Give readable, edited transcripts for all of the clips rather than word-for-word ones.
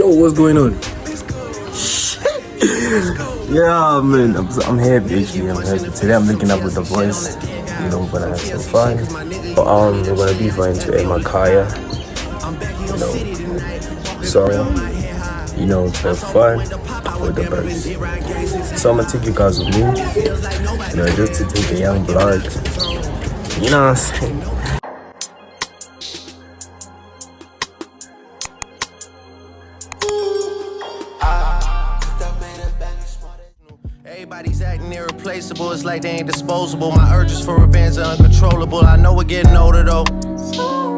Yo, what's going on? Yeah, man, I'm happy actually. I'm happy. Today I'm linking up with the boys. You know, we're gonna have some fun. We're gonna be going to Emakhaya. You know, so you know, to have fun with the birds. So I'm gonna take you guys with me. You know, just to take a young blood. You know what I'm saying? Everybody's acting irreplaceable, it's like they ain't disposable. My urges for revenge are uncontrollable. I know we're getting older though.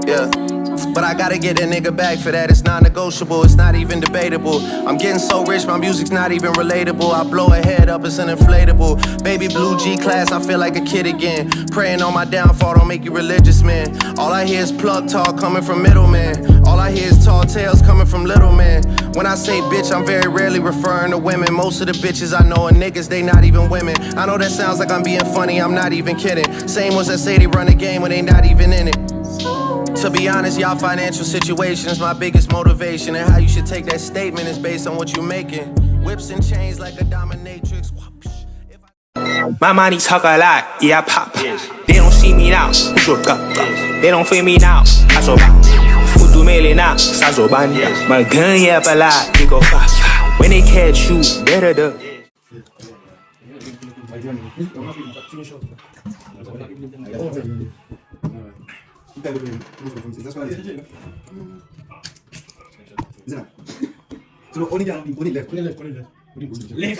Yeah. But I gotta get a nigga back for that. It's non-negotiable, it's not even debatable. I'm getting so rich, my music's not even relatable. I blow a head up, it's an inflatable. Baby blue G-class, I feel like a kid again. Praying on my downfall, don't make you religious, man. All I hear is plug talk coming from middlemen. All I hear is tall tales coming from little men. When I say bitch, I'm very rarely referring to women. Most of the bitches I know are niggas, they not even women. I know that sounds like I'm being funny, I'm not even kidding. Same ones that say they run the game when they not even in it. To be honest, y'all financial situation is my biggest motivation. And how you should take that statement is based on what you're making. Whips and chains like a dominatrix. My money talk a lot, yeah, I pop. They don't see me now, they don't feel me now, I so bad. Futu mele now, sazo banya. My gun, yeah, but like, they go fast. When they catch you, better the. So only left. Left.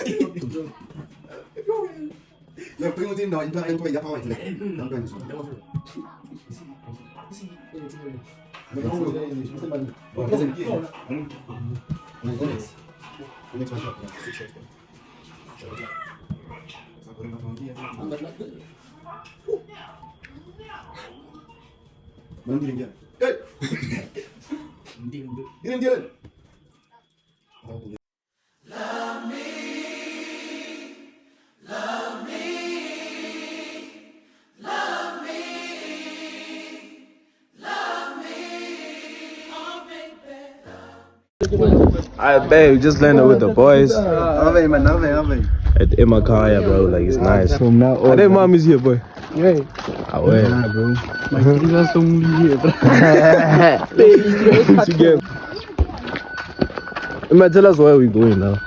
Alright, babe, just landed with the boys at Emakhaya, bro. Like, it's nice. From now on, their mom is here, boy. Yeah. Ah, ouais. Bro. My kids are so here, bro. Tell us where we're going now.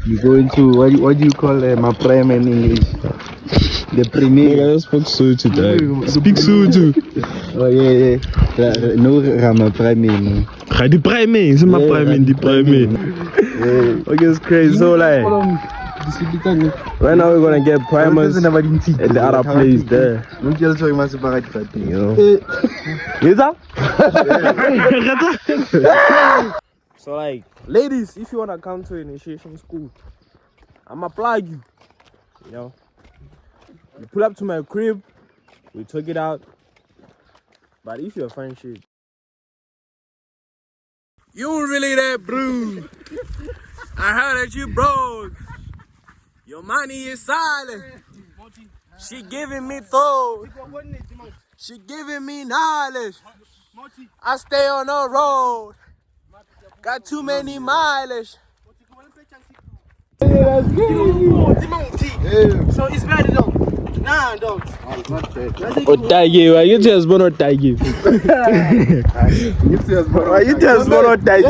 We're going to what do you call my prime in English? The premier. I spoke Sutu, dog. Speak Sutu. Oh yeah. No, Rama prime. The prime, it's my prime, the prime. Okay, it's crazy. So like, right now we're gonna get primers at the other place there. You know. So like, ladies, if you wanna come to initiation school, I'ma plug you. You know, you pull up to my crib, we took it out. But if you're fine shit, you really that bro. I heard that you broke. Your money is silent. She giving me thought. She giving me knowledge. I stay on the road. Got too many mileage. So it's ready though. Nah, dog. Otage, why you just born otage? You just born otage.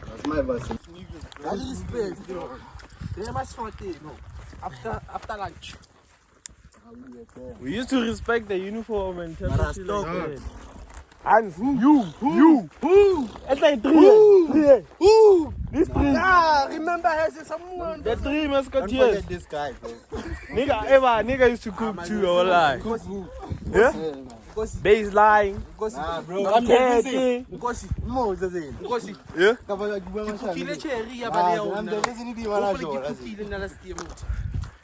That's my verse. After lunch. We used to respect the uniform and tell us shit. And who? It's like three. Who? This three. Nah, remember has someone. The three musketeers. This guy, bro. Nigga used to cook too, or lie. Yeah? Baseline. Nah, bro. I'm busy. Yeah?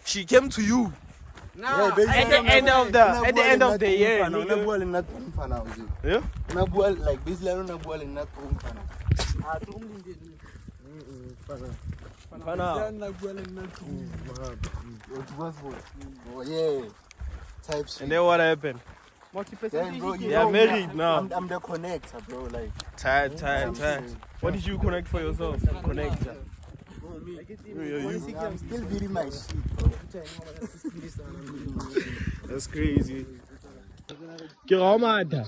She came to you. Nah, at the end of the year. Yeah? Yeah? Like baseline na ball in that room. Oh yeah. Type shit. And then what happened? Multi-percent. Bro, you Yeah, know, married now. I'm the connector, bro. Like, Tired. What did you connect for yourself? Connector. I'm still beating my shit, bro. That's crazy. Ke ga o matha.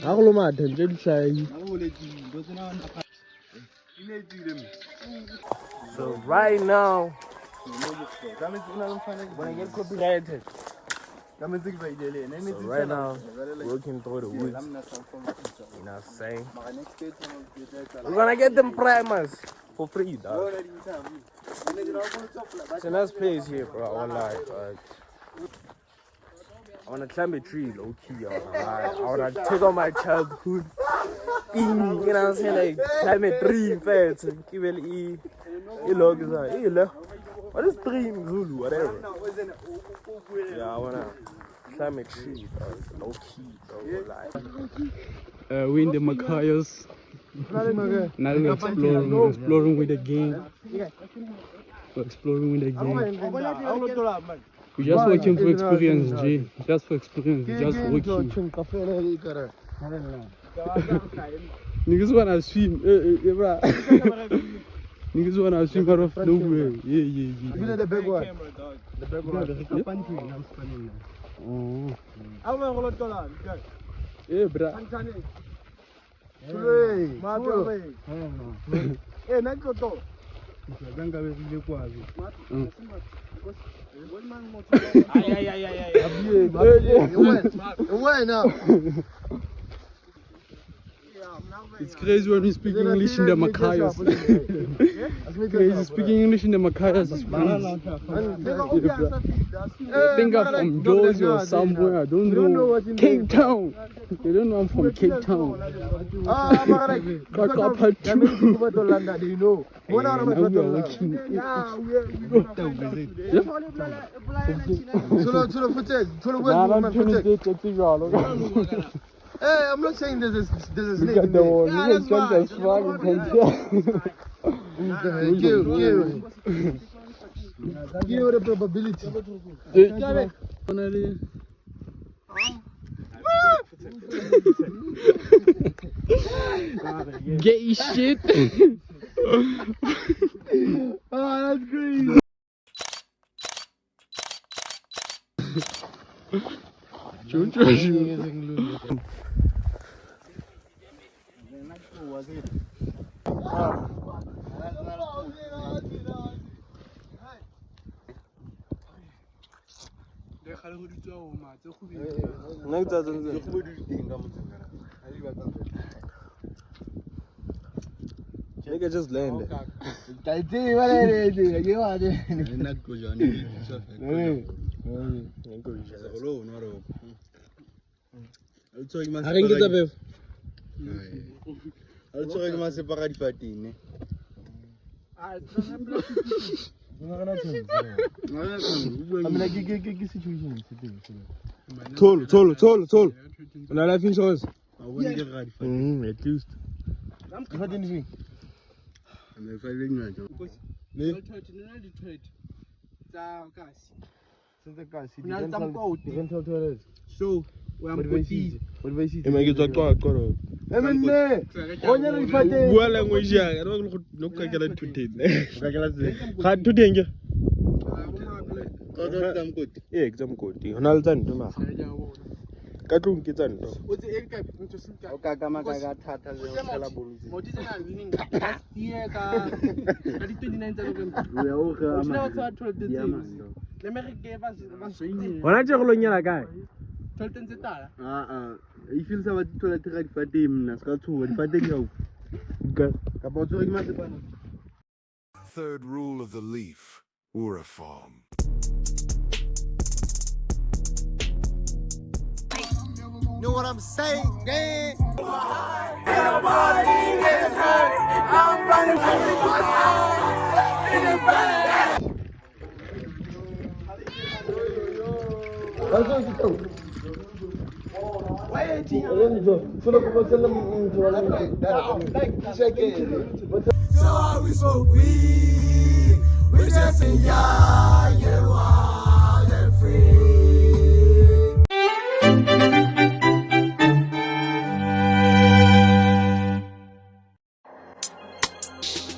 Ha go lo matha ntle di hlahi. So right now, when I get copyrighted. So right now, working through the woods. You know what I'm saying? We're gonna get them primers for free, dog. It's a nice place here, bro. I won't lie, dog. I wanna climb a tree, low key. I wanna take on my childhood. You know what I'm saying? Like climb a tree, fast. Give it what is tree in Zulu? Whatever. Yeah, I wanna climb a tree, dog. Low key, bro. Like. We in the Emakhayas. Now we're exploring with the gang. We're exploring with the gang. We're just working for experience, G. Just for experience. Just working. Niggas wanna swim. Niggas wanna swim out of nowhere. Yeah. The big one. The big one. Oh. Yeah, bro. It's crazy when we speak English in the Emakhayas. Crazy speaking English in the Emakhayas is crazy. I think I'm from Jersey or somewhere. I don't know. Cape Town. They don't know I'm from Cape Town. Hey, I'm not saying there's a snake in The there. one. You can get as far as Give the probability. Get your shit. Oh, that's crazy. Nigga just landed. Toll. On a life insurance. At least. So, What make it go? Bua language ya, I don't know kakela today. Yeah, exam code. Honal tan to ma. Katung kitan to. Wana tse go lo nyala kae? If you say what you try to fight him, that's got to fight him. Third rule of the leaf, Uriform. Know what I'm saying, man? So how we smoke weed, we just say yeah, you are free. If